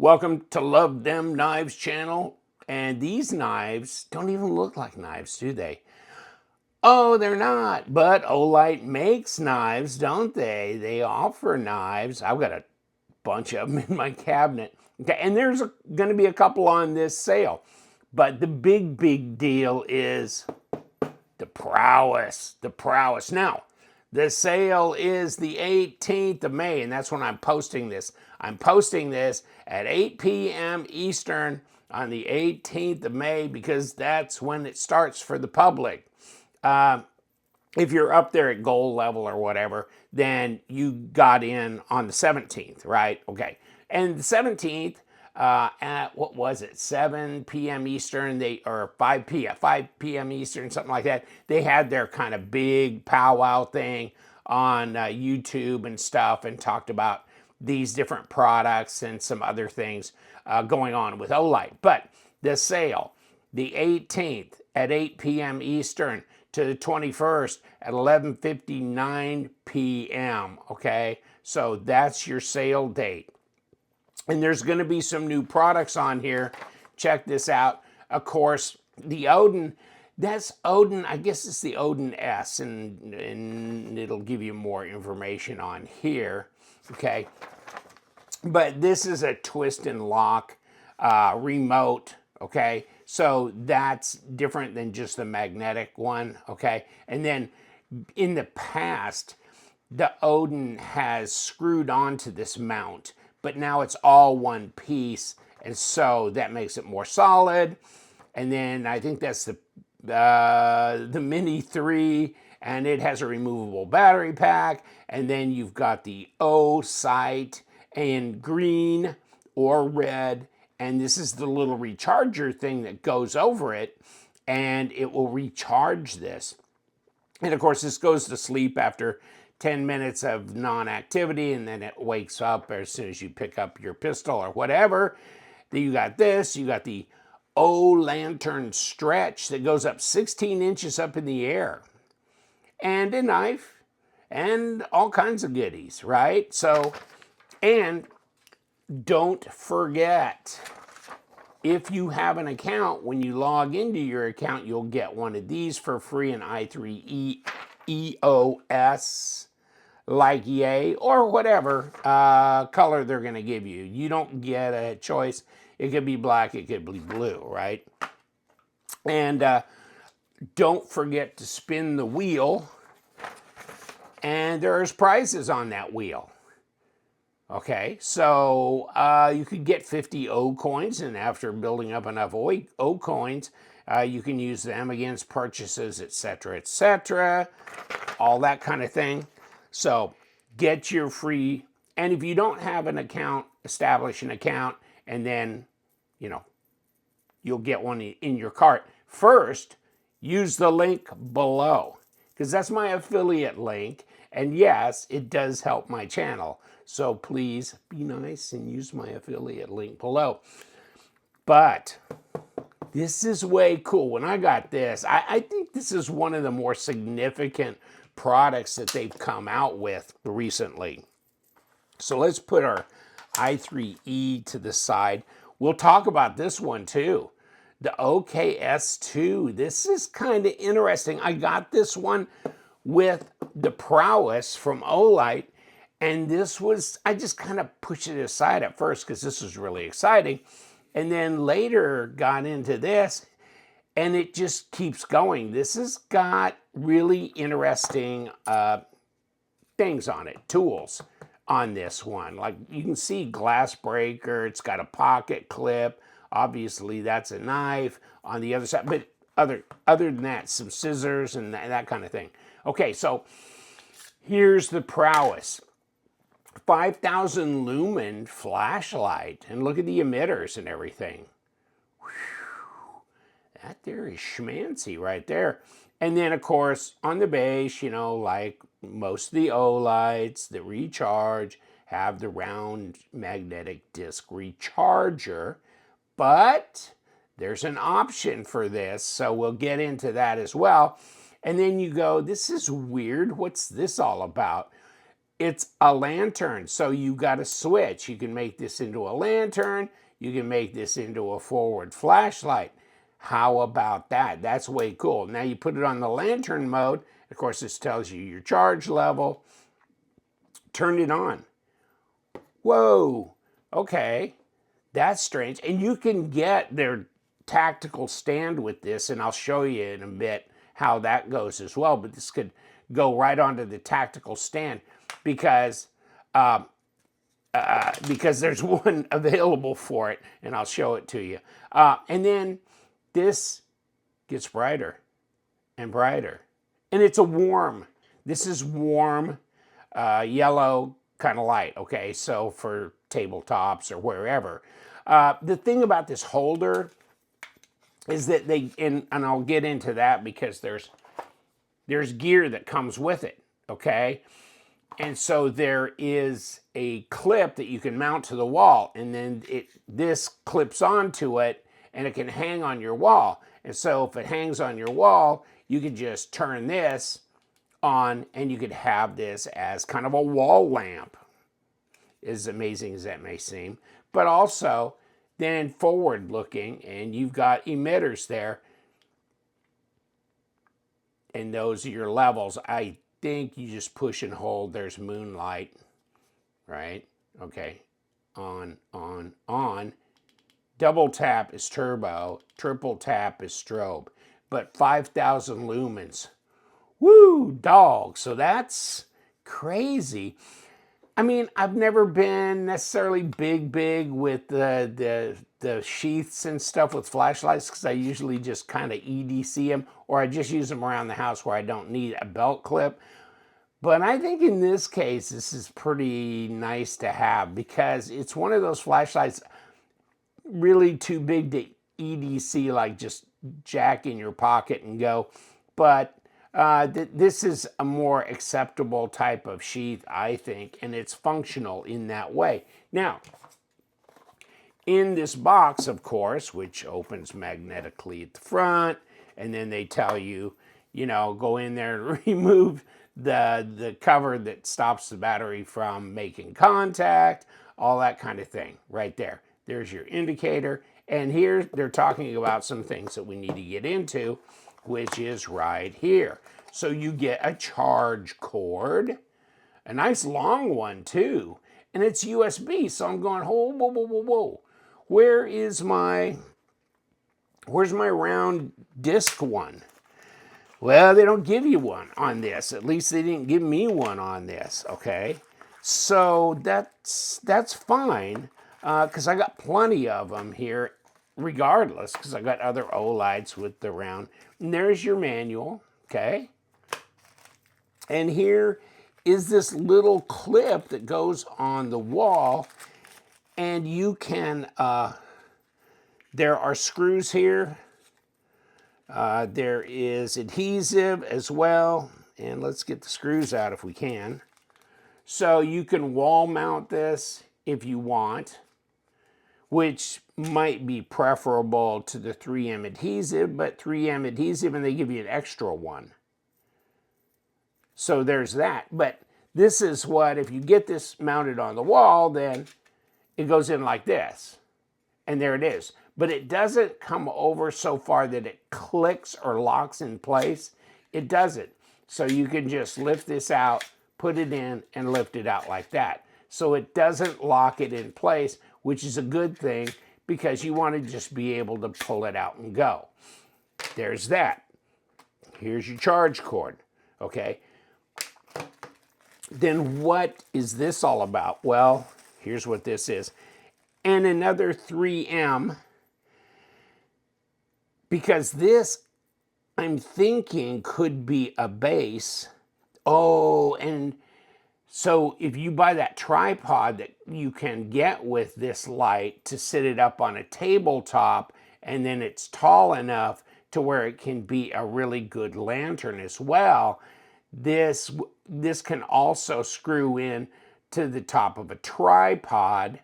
Welcome to Love Them Knives channel. And these knives don't even look like knives, do they? Oh, they're not. But Olight makes knives, don't they? They offer knives. I've got a bunch of them in my cabinet. Okay, and there's going to be a couple on this sale. But the big deal is the Prowess. The Prowess. Now, the sale is the 18th of May, and that's when I'm posting this. I'm posting this at 8 p.m. Eastern on the 18th of May because that's when it starts for the public. If you're up there at gold level or whatever, then you got in on the 17th, right? Okay. And the 17th, at what was it, 7 p.m. Eastern, or 5 p.m. Eastern, something like that. They had their kind of big powwow thing on YouTube and stuff, and talked about these different products and some other things going on with Olight. But the sale, the 18th at 8 p.m. Eastern to the 21st at 11:59 p.m. Okay, so that's your sale date. And there's going to be some new products on here. Check this out. Of course, the Odin, that's Odin, I guess it's the Odin S, and it'll give you more information on here. Okay. But this is a twist and lock remote. Okay. So that's different than just the magnetic one. Okay. And then in the past, the Odin has screwed onto this mount, but now it's all one piece, and so that makes it more solid. And then I think that's the Mini 3, and it has a removable battery pack. And then you've got the O sight in green or red, and this is the little recharger thing that goes over it, and it will recharge this. And of course, this goes to sleep after 10 minutes of non-activity, and then it wakes up as soon as you pick up your pistol or whatever. Then you got this, you got the O lantern stretch that goes up 16 inches up in the air, and a knife, and all kinds of goodies, right? So, and don't forget, if you have an account, when you log into your account, you'll get one of these for free, an i3 EOS like yay, or whatever color they're going to give you. You don't get a choice. It could be black, it could be blue, right? And don't forget to spin the wheel, and there's prizes on that wheel. Okay, so you could get 50 O coins, and after building up enough O coins, you can use them against purchases, etc., all that kind of thing. So get your free, and if you don't have an account, establish an account, and then, you'll get one in your cart. First, use the link below, because that's my affiliate link, and yes, it does help my channel. So please be nice and use my affiliate link below. But this is way cool. When I got this, I think this is one of the more significant products that they've come out with recently. So let's put our i3E to the side. We'll talk about this one too. The OKS2. This is kind of interesting. I got this one with the Prowess from Olight, and this was, I just kind of pushed it aside at first because this was really exciting. And then later got into this, and it just keeps going. This has got really interesting things on it, tools on this one. Like you can see glass breaker, it's got a pocket clip. Obviously that's a knife on the other side, but other than that, some scissors and that kind of thing. Okay, so here's the Prowess. 5,000 lumen flashlight, and look at the emitters and everything. Whew. That there is schmancy right there. And then of course on the base, like most of the Olights that recharge, have the round magnetic disc recharger, but there's an option for this, so we'll get into that as well. And then you go, this is weird, what's this all about? it's a lantern. So you got a switch. You can make this into a lantern. You can make this into a forward flashlight. How about that? That's way cool. Now you put it on the lantern mode. Of course, this tells you your charge level. Turn it on. Whoa, okay, that's strange. And you can get their tactical stand with this, and I'll show you in a bit how that goes as well. But this could go right onto the tactical stand because there's one available for it, and I'll show it to you. And then this gets brighter and brighter, and it's a warm. This is warm yellow kind of light, okay? So for tabletops or wherever. The thing about this holder is that and I'll get into that because there's gear that comes with it, okay? And so there is a clip that you can mount to the wall, and then this clips onto it, and it can hang on your wall. And so if it hangs on your wall, you can just turn this on, and you could have this as kind of a wall lamp, as amazing as that may seem. But also, then forward looking, and you've got emitters there, and those are your levels. I think you just push and hold. There's Moonlight, right? Okay, on. Double tap is turbo, triple tap is strobe, but 5,000 lumens. Woo, dog. So that's crazy. I mean, I've never been necessarily big with the sheaths and stuff with flashlights because I usually just kind of EDC them, or I just use them around the house where I don't need a belt clip. But I think in this case, this is pretty nice to have because it's one of those flashlights really too big to EDC, like just jack in your pocket and go. But this is a more acceptable type of sheath, I think, and it's functional in that way. Now, in this box, of course, which opens magnetically at the front, and then they tell you, you know, go in there and remove the cover that stops the battery from making contact, all that kind of thing right there. There's your indicator. And here they're talking about some things that we need to get into, which is right here. So you get a charge cord, a nice long one too, and it's USB. So I'm going, whoa. Where's my round disc one? Well, they don't give you one on this. At least they didn't give me one on this, okay? So that's fine, because I got plenty of them here regardless, because I got other Olights with the round. And there's your manual, okay? And here is this little clip that goes on the wall, and you can, there are screws here. There is adhesive as well, and let's get the screws out if we can. So you can wall mount this if you want, which might be preferable to the 3M adhesive, but 3M adhesive, and they give you an extra one. So there's that. But this is what, if you get this mounted on the wall, then it goes in like this. And there it is. But it doesn't come over so far that it clicks or locks in place. It doesn't. So you can just lift this out, put it in, and lift it out like that. So it doesn't lock it in place, which is a good thing because you want to just be able to pull it out and go. There's that. Here's your charge cord, okay? Then what is this all about? Well, here's what this is. And another 3M, because this, I'm thinking, could be a base. Oh, and so if you buy that tripod that you can get with this light to sit it up on a tabletop, and then it's tall enough to where it can be a really good lantern as well, this can also screw in to the top of a tripod,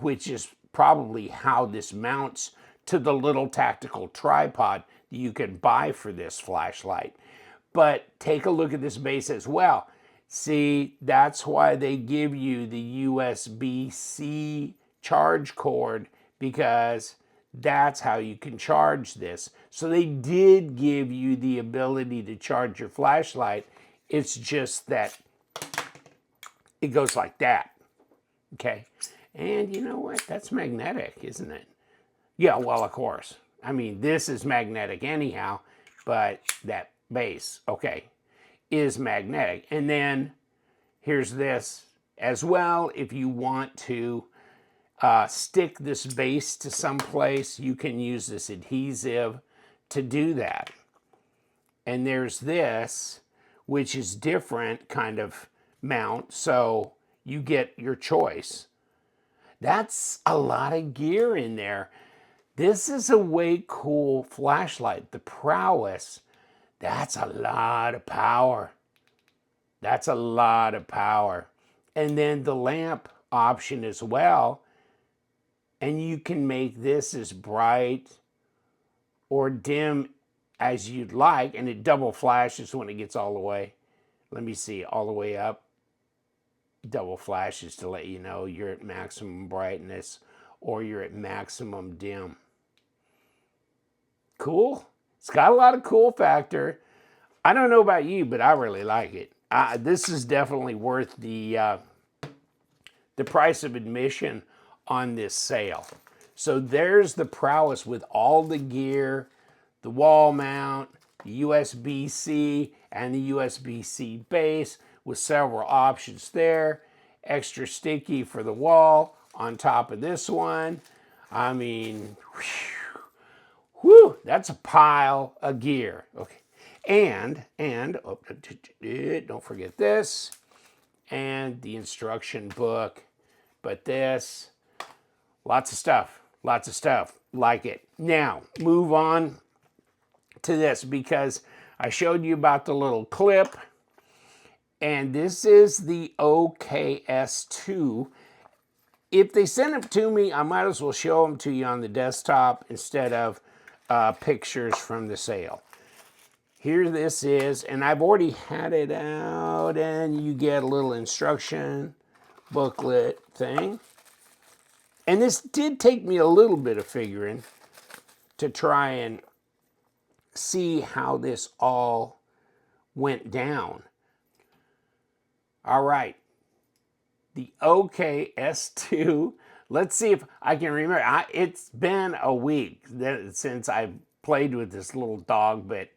which is probably how this mounts to the little tactical tripod you can buy for this flashlight. But take a look at this base as well. See, that's why they give you the USB-C charge cord, because that's how you can charge this. So they did give you the ability to charge your flashlight. It's just that it goes like that, okay? And you know what? That's magnetic, isn't it? Yeah, well, of course. I mean, this is magnetic anyhow, but that base, okay, is magnetic. And then here's this as well. If you want to stick this base to someplace, you can use this adhesive to do that. And there's this, which is different kind of mount, so you get your choice. That's a lot of gear in there. This is a way cool flashlight. The Prowess, that's a lot of power. That's a lot of power. And then the lamp option as well. And you can make this as bright or dim as you'd like. And it double flashes when it gets all the way. Let me see, all the way up. Double flashes to let you know you're at maximum brightness or you're at maximum dim. Cool. It's got a lot of cool factor. I don't know about you, but I really like it. This is definitely worth the price of admission on this sale. So there's the Prowess with all the gear, the wall mount, the USB-C, and the USB-C base with several options there. Extra sticky for the wall on top of this one. I mean, whew, that's a pile of gear. Okay. And oh, don't forget this, and the instruction book, but this, lots of stuff, like it. Now, move on to this, because I showed you about the little clip, and this is the OKS2. If they send them to me, I might as well show them to you on the desktop instead of pictures from the sale. Here this is, and I've already had it out, and you get a little instruction booklet thing. And this did take me a little bit of figuring to try and see how this all went down. All right, the OKS2. Let's see if I can remember. It's been a week since I've played with this little dog, but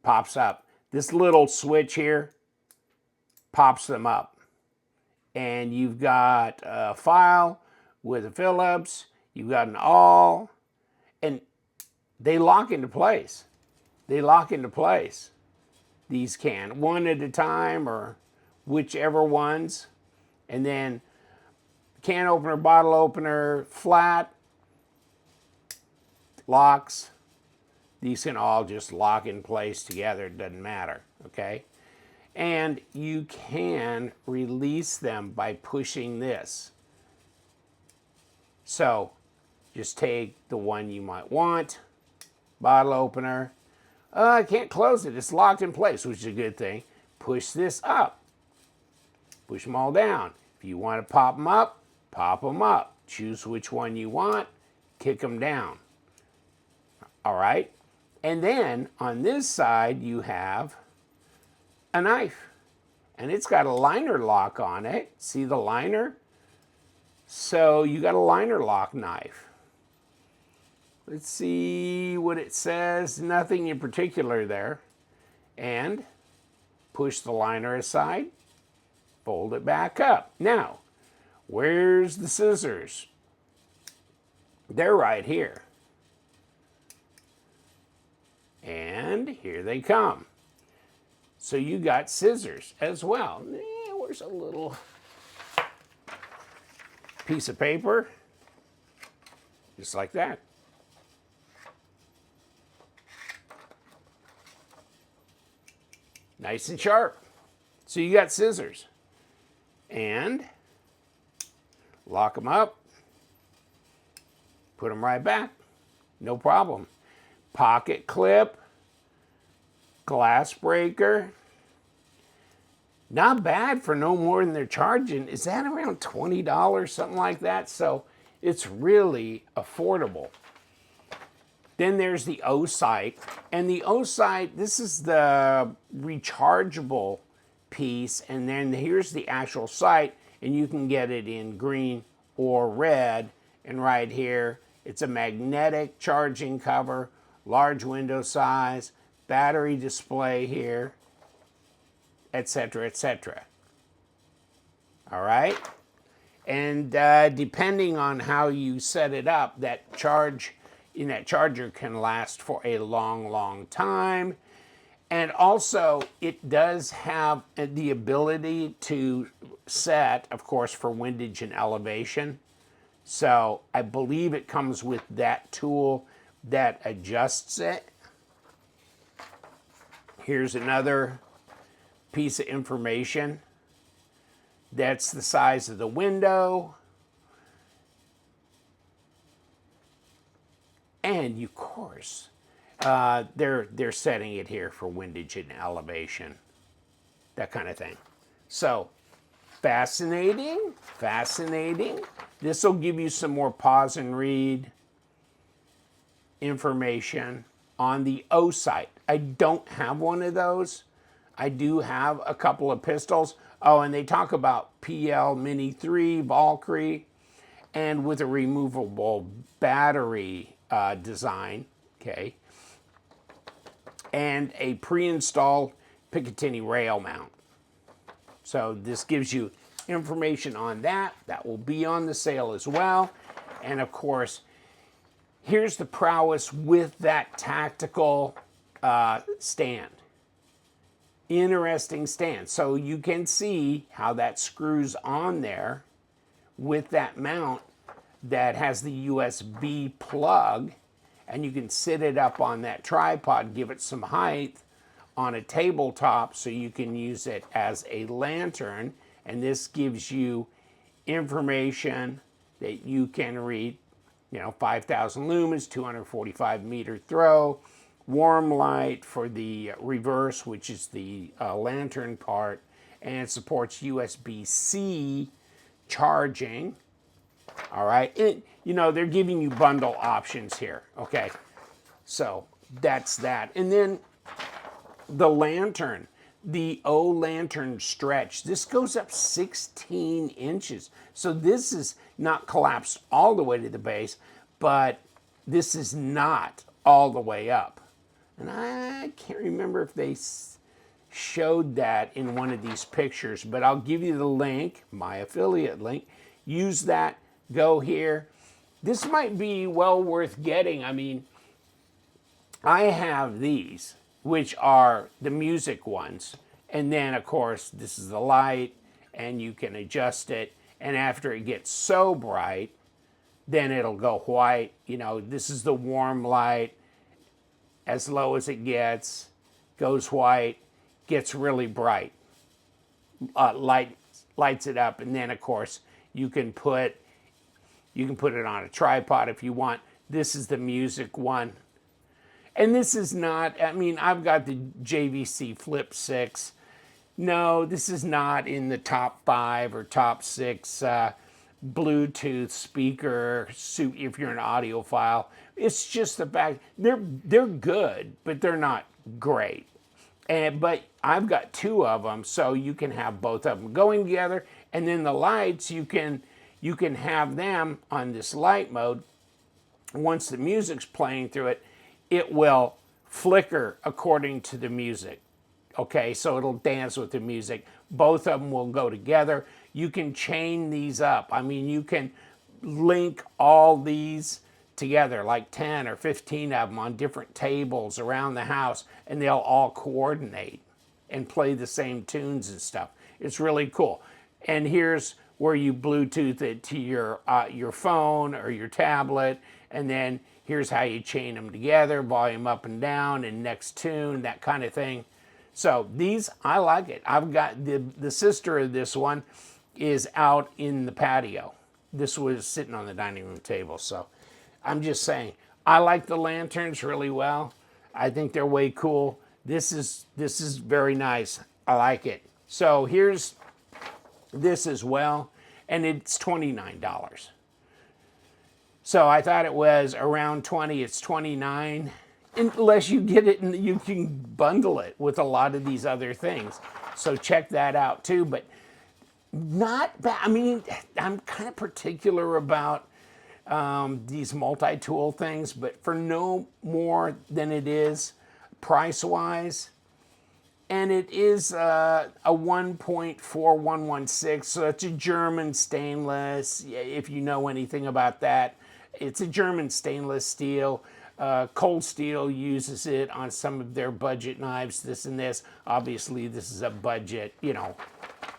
pops up. This little switch here pops them up. And you've got a file with a Phillips, you've got an all, and they lock into place. These can, one at a time or whichever ones. And then can opener, bottle opener, flat, locks. These can all just lock in place together, it doesn't matter, okay? And you can release them by pushing this. So just take the one you might want, bottle opener. I can't close it, it's locked in place, which is a good thing. Push this up, push them all down. If you want to pop them up, pop them up. Choose which one you want, kick them down. All right? And then on this side, you have a knife. And it's got a liner lock on it. See the liner? So you got a liner lock knife. Let's see what it says. Nothing in particular there. And push the liner aside, fold it back up. Now, where's the scissors? They're right here. And here they come. So you got scissors as well. Where's a little piece of paper? Just like that. Nice and sharp. So you got scissors. And lock them up. Put them right back. No problem. Pocket clip. Glass breaker. not bad for no more than they're charging. Is that around $20, something like that? So it's really affordable. Then there's the O-Sight. And the O-Sight, this is the rechargeable piece. And then here's the actual sight. And you can get it in green or red. And right here, it's a magnetic charging cover, large window size, battery display here, etc., etc. All right? And depending on how you set it up, that charger can last for a long, long time. And also, it does have the ability to set, of course, for windage and elevation. So I believe it comes with that tool that adjusts it. Here's another piece of information. That's the size of the window. And of course, they're setting it here for windage and elevation, that kind of thing. So fascinating, fascinating. This will give you some more pause and read information on the O-Sight. I don't have one of those. I do have a couple of pistols. Oh, and they talk about PL Mini 3 Valkyrie and with a removable battery design, okay, and a pre-installed Picatinny rail mount. So this gives you information on that. That will be on the sale as well. And of course, here's the Prowess with that tactical stand. Interesting stand. So you can see how that screws on there with that mount that has the USB plug, and you can sit it up on that tripod, give it some height on a tabletop so you can use it as a lantern. And this gives you information that you can read, 5,000 lumens, 245 meter throw, warm light for the reverse, which is the lantern part, and it supports USB-C charging. All right, they're giving you bundle options here. Okay, so that's that. And then the lantern, the O lantern stretch, this goes up 16 inches. So this is not collapsed all the way to the base, but this is not all the way up. And I can't remember if they showed that in one of these pictures, but I'll give you the link, my affiliate link. Use that, go here. This might be well worth getting. I mean, I have these, which are the music ones. And then, of course, this is the light, and you can adjust it. And after it gets so bright, then it'll go white. This is the warm light. As low as it gets, goes white, gets really bright. Lights it up, and then of course you can put it on a tripod if you want. This is the music one, and this is not. I mean, I've got the JVC Flip 6. No, this is not in the top 5 or top 6 Bluetooth speaker suit if you're an audiophile. It's just the fact they're good, but they're not great. But I've got 2 of them, so you can have both of them going together. And then the lights, you can have them on this light mode. Once the music's playing through it, it will flicker according to the music. Okay, so it'll dance with the music. Both of them will go together. You can chain these up. I mean, you can link all these together, like 10 or 15 of them on different tables around the house, and they'll all coordinate and play the same tunes and stuff. It's really cool. And here's where you Bluetooth it to your phone or your tablet, and then here's how you chain them together, volume up and down, and next tune, that kind of thing. So these, I like it. I've got the sister of this one is out in the patio. This was sitting on the dining room table. So I'm just saying, I like the lanterns really well. I think they're way cool. This is very nice. I like it. So here's this as well, and it's $29. So I thought it was around 20, it's 29, unless you get it and you can bundle it with a lot of these other things. So check that out too, but not bad. I mean, I'm kind of particular about these multi-tool things, but for no more than it is price-wise, and it is a 1.4116, so it's a German stainless, if you know anything about that. It's a German stainless steel. Cold Steel uses it on some of their budget knives, this and this. Obviously, this is a budget, you know,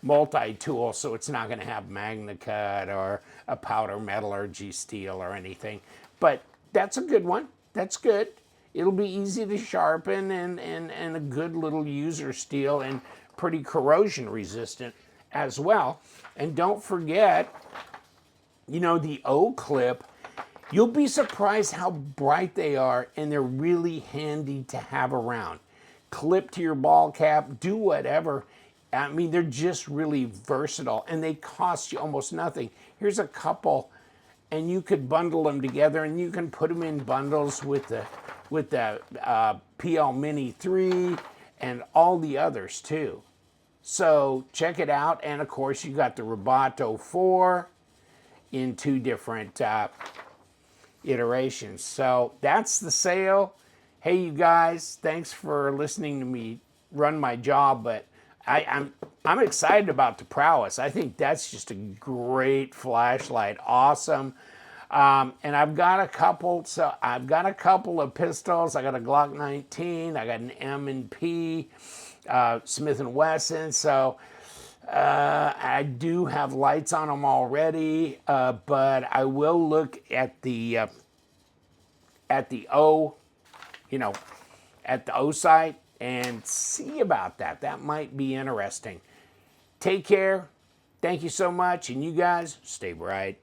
multi-tool, so it's not going to have MagnaCut or a powder metallurgy steel or anything. But that's a good one. That's good. It'll be easy to sharpen and a good little user steel and pretty corrosion resistant as well. And don't forget, you know, the O-clip, you'll be surprised how bright they are, and they're really handy to have around. Clip to your ball cap, do whatever. I mean, they're just really versatile, and they cost you almost nothing. Here's a couple, and you could bundle them together, and you can put them in bundles with the PL Mini 3 and all the others too. So check it out, and of course you got the Roboto 4 in 2 different iterations. So that's the sale. Hey, you guys, thanks for listening to me run my job, but I'm excited about the Prowess. I think that's just a great flashlight. Awesome. And I've got a couple. So I've got a couple of pistols. I got a Glock 19. I got an M&P, Smith & Wesson. So I do have lights on them already, but I will look at the O, you know, at the O site and see about that. That might be interesting. Take care. Thank you so much, and you guys stay bright.